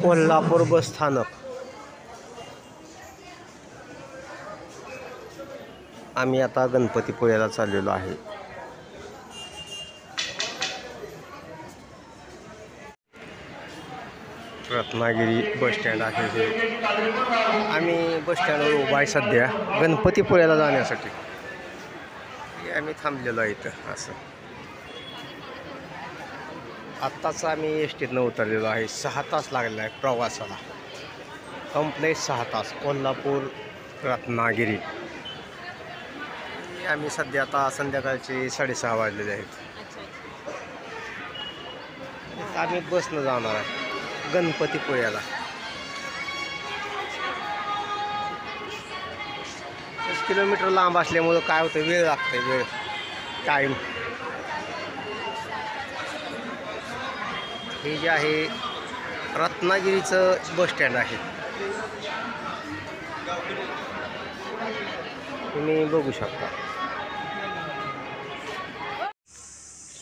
कोल्हापूर बस स्थानक. आम्ही आता गणपतीपुळ्याला चाललेलो आहे. रत्नागिरी बस स्टँड आहे हे. आम्ही बस स्टँडवर उभा आहे सध्या गणपतीपुळ्याला जाण्यासाठी. आम्ही थांबलेलो आहे इथं असं. आत्ताच आम्ही एस टीतनं उतरलेलो आहे. 6 तास लागलेला आहे प्रवासाला. कंप्लीट 6 तास. कोल्हापूर रत्नागिरी. आम्ही सध्या आता संध्याकाळचे 6:30 वाजलेले आहेत. आम्ही बसनं जाणार आहे गणपतीपुळ्याला. 10 किलोमीटर लांब असल्यामुळं काय होतं, वेळ लागतोय, वेळ टाईम. हे जे आहे रत्नागिरीचं बस स्टँड आहे. तुम्ही बघू शकता.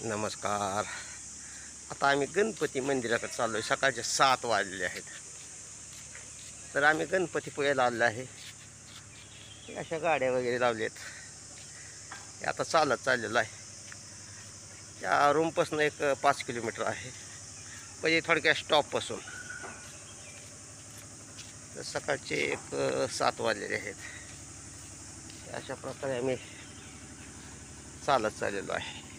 नमस्कार. आता आम्ही गणपती मंदिराकडे चाललो आहे. सकाळचे 7 वाजले आहेत. तर आम्ही गणपतीपुळ्याला आलेलो आहे. अशा गाड्या वगैरे लावल्यात. आता चालत चाललेलो आहे. त्या रूमपासून एक 5 किलोमीटर आहे, म्हणजे थोडक्या स्टॉपपासून. तर सकाळचे एक 7 वाजलेले आहेत. अशा प्रकारे आम्ही चालत चाललेलो आहे.